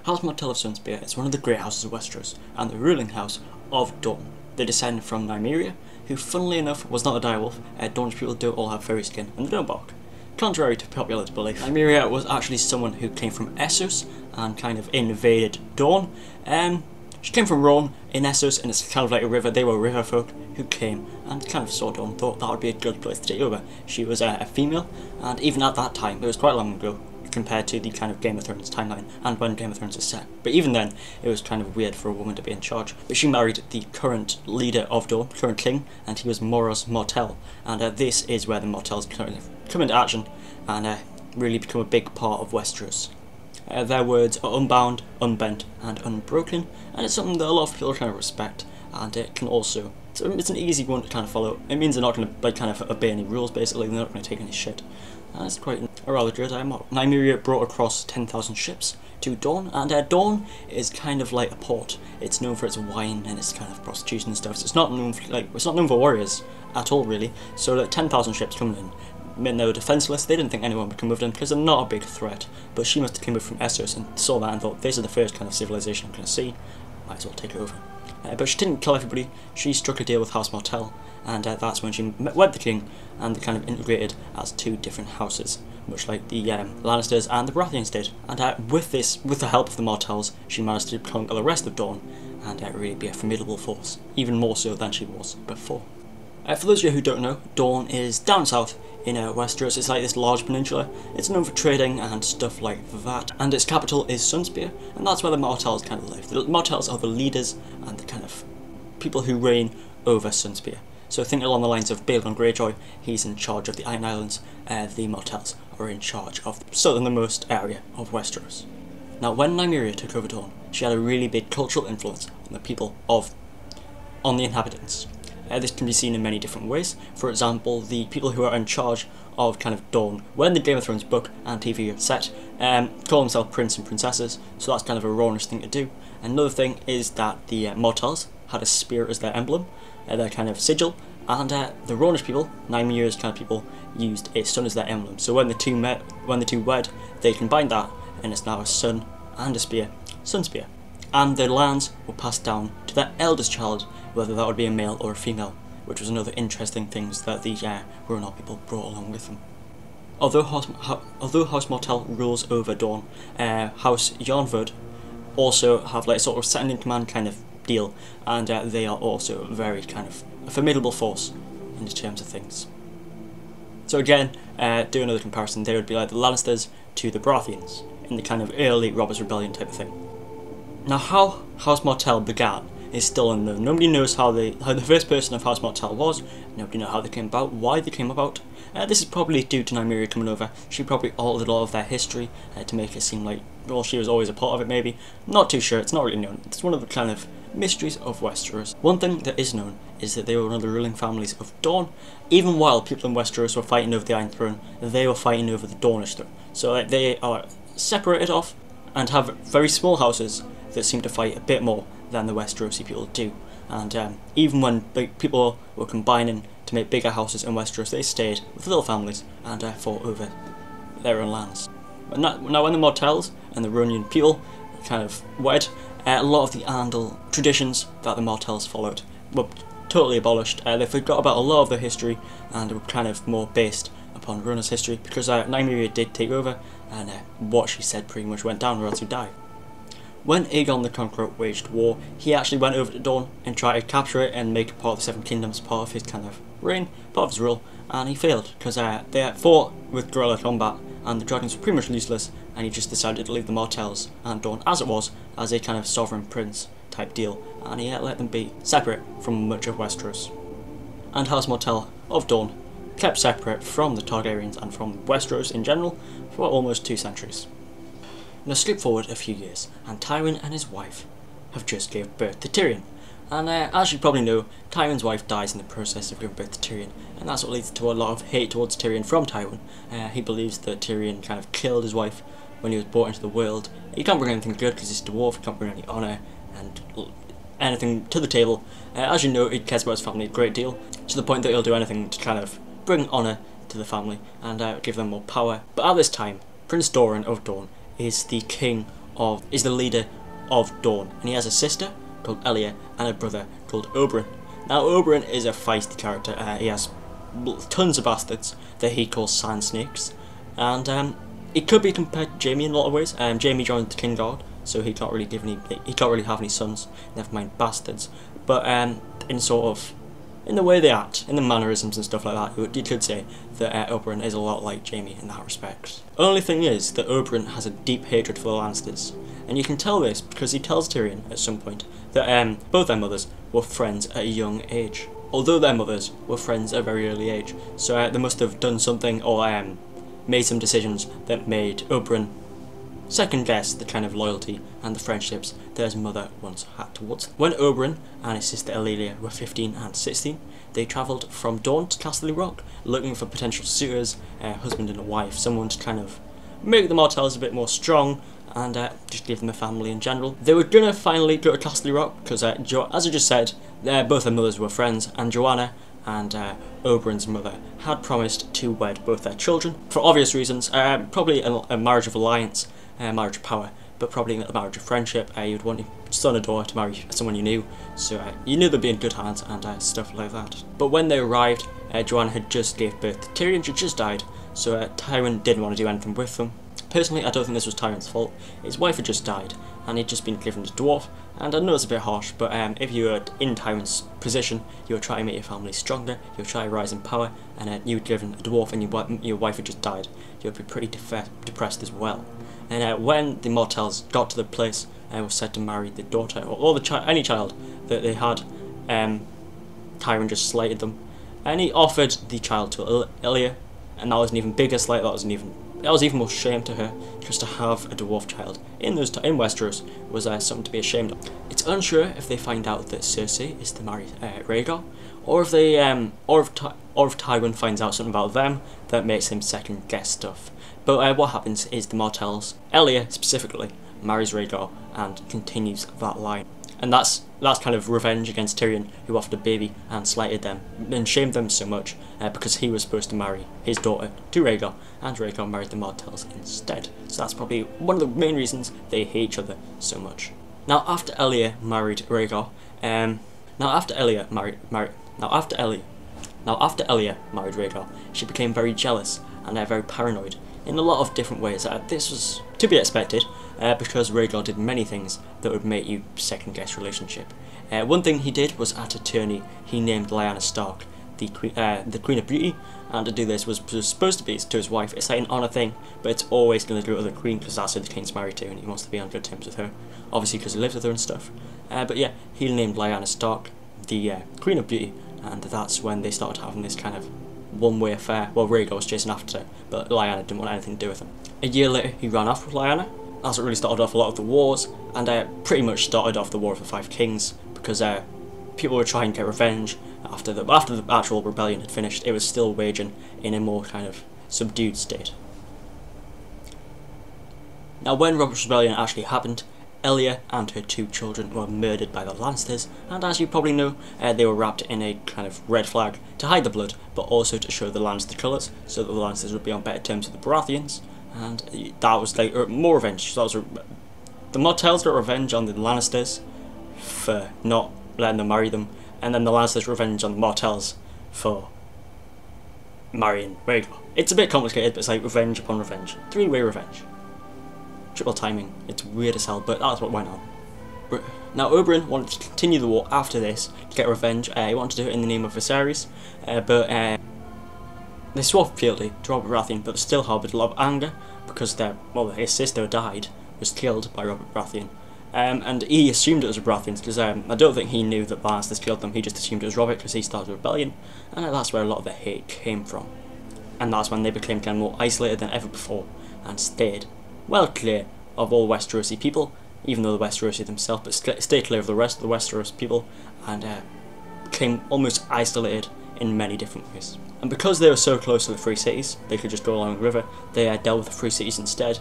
House Martell of Sunspear is one of the great houses of Westeros, and the ruling house of Dorne. They descend from Nymeria, who funnily enough was not a direwolf. Dorne's people do all have furry skin, and they don't bark. Contrary to popular belief, Nymeria was actually someone who came from Essos, and kind of invaded Dorne. She came from Rhone in Essos, and it's kind of like a river. They were river folk who came and kind of saw Dorne, thought that would be a good place to take over. She was a female, and even at that time, it was quite long ago, compared to the kind of Game of Thrones timeline and when Game of Thrones is set. But even then, it was kind of weird for a woman to be in charge. But she married the current leader of Dorne, current king, and he was Moros Martell. And this is where the Martells currently come into action and really become a big part of Westeros. Their words are unbound, unbent, and unbroken, and it's something that a lot of people kind of respect. And it can also, it's an easy one to kind of follow. It means they're not going to kind of obey any rules. Basically, they're not going to take any shit. And it's quite a rather good model. Nymeria brought across 10,000 ships to Dorne, and Dorne is kind of like a port. It's known for its wine and its kind of prostitution and stuff. So it's not known for, it's not known for warriors at all, really. So that 10,000 ships coming in meant they were defenceless. They didn't think anyone would come with them because they're not a big threat. But she must have come over from Essos and saw that and thought, this is the first kind of civilization I'm going to see. Might as well take it over. But she didn't kill everybody. She struck a deal with House Martell, and that's when she wed the king, and they kind of integrated as two different houses, much like the Lannisters and the Baratheons did. And with the help of the Martells, she managed to conquer the rest of Dorne, and really be a formidable force, even more so than she was before. For those of you who don't know, Dorne is down south in Westeros. It's like this large peninsula. It's known for trading and stuff like that, and its capital is Sunspear, and that's where the Martells kind of live. The Martells are the leaders and the kind of people who reign over Sunspear. So think along the lines of Balon Greyjoy. He's in charge of the Iron Islands. The Martells are in charge of the southernmost area of Westeros. Now, when Nymeria took over Dorne, she had a really big cultural influence on the people on the inhabitants. This can be seen in many different ways. For example, the people who are in charge of kind of Dorne, when the Game of Thrones book and TV are set, call themselves prince and princesses, so that's kind of a Rhonish thing to do. Another thing is that the Martells had a spear as their emblem, their kind of sigil, and the Rhonish people, Nymeria's kind of people, used a sun as their emblem. So when the two wed, they combined that, and it's now a sun and a spear, Sunspear. And their lands were passed down to their eldest child, whether that would be a male or a female, which was another interesting thing that the Rhonar people brought along with them. Although House Martell rules over Dorne, House Yarnvord also have like sort of second in command kind of deal, and they are also very kind of a formidable force in terms of things. So again, do another comparison, they would be like the Lannisters to the Baratheons in the kind of early Robert's Rebellion type of thing. Now, how House Martell began is still unknown. Nobody knows how the first person of House Martell was. Nobody knows how they came about, why they came about. This is probably due to Nymeria coming over. She probably altered a lot of their history to make it seem like, well, she was always a part of it maybe. Not too sure, it's not really known. It's one of the kind of mysteries of Westeros. One thing that is known is that they were one of the ruling families of Dorne. Even while people in Westeros were fighting over the Iron Throne, they were fighting over the Dornish throne. So they are separated off and have very small houses that seem to fight a bit more than the Westerosi people do. And even when people were combining to make bigger houses in Westeros, they stayed with little families and fought over their own lands. Now when the Martells and the Rhonian people kind of wed, a lot of the Andal traditions that the Martells followed were totally abolished. They forgot about a lot of their history and were kind of more based upon Rhona's history, because Nymeria did take over, and what she said pretty much went down or else you die. When Aegon the Conqueror waged war, he actually went over to Dorne and tried to capture it and make it part of the Seven Kingdoms, part of his kind of reign, part of his rule, and he failed, because they fought with guerrilla combat, and the dragons were pretty much useless, and he just decided to leave the Martells and Dorne as it was, as a kind of sovereign prince type deal, and he let them be separate from much of Westeros. And House Martell of Dorne kept separate from the Targaryens and from Westeros in general for almost 2 centuries. Now skip forward a few years, and Tywin and his wife have just gave birth to Tyrion. And as you probably know, Tywin's wife dies in the process of giving birth to Tyrion, and that's what leads to a lot of hate towards Tyrion from Tywin. He believes that Tyrion kind of killed his wife when he was brought into the world. He can't bring anything good because he's a dwarf, he can't bring any honour and anything to the table. As you know, he cares about his family a great deal, to the point that he'll do anything to kind of bring honour to the family and give them more power. But at this time, Prince Doran of Dorne is the king is the leader of Dorne, and he has a sister called Emilia and a brother called Oberyn. Now Oberyn is a feisty character. He has tons of bastards that he calls sand snakes, and it could be compared to Jaime in a lot of ways. Jaime joined the King Guard, so he can't really have any sons, never mind bastards. But in the way they act, in the mannerisms and stuff like that, you could say that Oberyn is a lot like Jaime in that respect. Only thing is that Oberyn has a deep hatred for the Lannisters, and you can tell this because he tells Tyrion at some point that both their mothers were friends at a young age. Although their mothers were friends at a very early age, so they must have done something or made some decisions that made Oberyn second guess the kind of loyalty and the friendships that his mother once had towards him. When Oberyn and his sister Emilia were 15 and 16, they travelled from Dorne to Castle Rock, looking for potential suitors, a husband and a wife, someone to kind of make the Martells a bit more strong and just give them a family in general. They were gonna finally go to Castle Rock because, as I just said, both their mothers were friends, and Joanna and Oberyn's mother had promised to wed both their children for obvious reasons. Probably a marriage of alliance, marriage of power, but probably a marriage of friendship. You'd want your son or daughter to marry someone you knew, so you knew they'd be in good hands and stuff like that. But when they arrived, Joanna had just gave birth to Tyrion. She just died, so Tywin didn't want to do anything with them. Personally, I don't think this was Tywin's fault. His wife had just died, and he'd just been given a dwarf, and I know it's a bit harsh, but if you were in Tywin's position, you would try to make your family stronger, you would try to rise in power, and you were given a dwarf and your wife had just died, you would be pretty depressed as well. And when the Martells got to the place and were said to marry the daughter, or any child that they had, Tywin just slighted them, and he offered the child to Emilia, and that was an even bigger slight. That was even more shame to her, just to have a dwarf child in Westeros was something to be ashamed of. It's unsure if they find out that Cersei is to marry Rhaegar, or if Tywin finds out something about them that makes him second guess stuff. But what happens is the Martells, Emilia specifically, marries Rhaegar and continues that line. And that's kind of revenge against Tyrion, who offered a baby and slighted them and shamed them so much because he was supposed to marry his daughter to Rhaegar, and Rhaegar married the Martells instead. So that's probably one of the main reasons they hate each other so much. Now after Emilia married Rhaegar, she became very jealous and very paranoid in a lot of different ways. This was to be expected because Rhaegar did many things that would make you second guess relationship. One thing he did was at a tourney he named Lyanna Stark the Queen of Beauty, and to do this was supposed to be to his wife. It's like an honour thing, but it's always going to go to the Queen because that's who the King's married to and he wants to be on good terms with her, obviously because he lives with her and stuff. But yeah, he named Lyanna Stark the Queen of Beauty, and that's when they started having this kind of one-way affair. Well, Rhaegar was chasing after her, but Lyanna didn't want anything to do with him. A year later, he ran off with Lyanna. That's what really started off a lot of the wars, and pretty much started off the War of the Five Kings, because people were trying to get revenge after the actual rebellion had finished. It was still waging in a more kind of subdued state. Now, when Robert's Rebellion actually happened, Emilia and her two children were murdered by the Lannisters, and as you probably know, they were wrapped in a kind of red flag to hide the blood, but also to show the Lannister colours, so that the Lannisters would be on better terms with the Baratheons, and that was like more revenge. So that was the Martells got revenge on the Lannisters for not letting them marry them, and then the Lannisters revenge on the Martells for marrying Rhaegar. It's a bit complicated, but it's like revenge upon revenge. Three-way revenge. Triple timing. It's weird as hell, but that's what went on. Now Oberyn wanted to continue the war after this to get revenge. He wanted to do it in the name of Viserys, but they swapped fealty to Robert Baratheon, but still harboured a lot of anger because his sister died, was killed by Robert Baratheon, and he assumed it was the Baratheons because I don't think he knew that Lannisters killed them. He just assumed it was Robert because he started a rebellion, and that's where a lot of the hate came from. And that's when they became kind of more isolated than ever before and stayed well clear of all Westerosi people, even though the Westerosi themselves, but stay clear of the rest of the Westeros people, and became almost isolated in many different ways. And because they were so close to the Free Cities, they could just go along the river, they dealt with the Free Cities instead,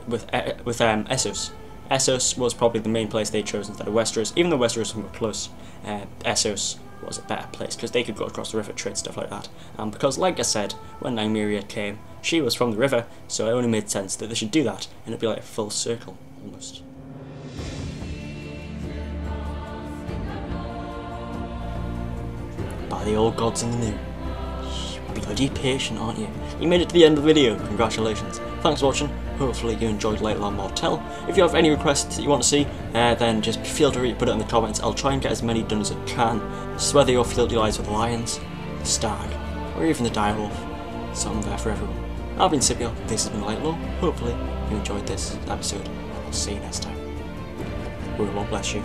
with Essos. Essos was probably the main place they chose instead of Westeros. Even though Westeros were close, Essos was a better place, because they could go across the river, trade, stuff like that. And because, like I said, when Nymeria came, she was from the river, so it only made sense that they should do that, and it'd be like a full circle, almost. By the old gods in the new. Bloody patient, aren't you? You made it to the end of the video, congratulations. Thanks for watching, hopefully you enjoyed Later on Martell. If you have any requests that you want to see, then just feel free to put it in the comments. I'll try and get as many done as I can. So whether you're filthy lies with the lions, the stag, or even the direwolf, something there for everyone. I've been Cipyaar, this has been Later. Hopefully you enjoyed this episode, and I'll see you next time. We will bless you.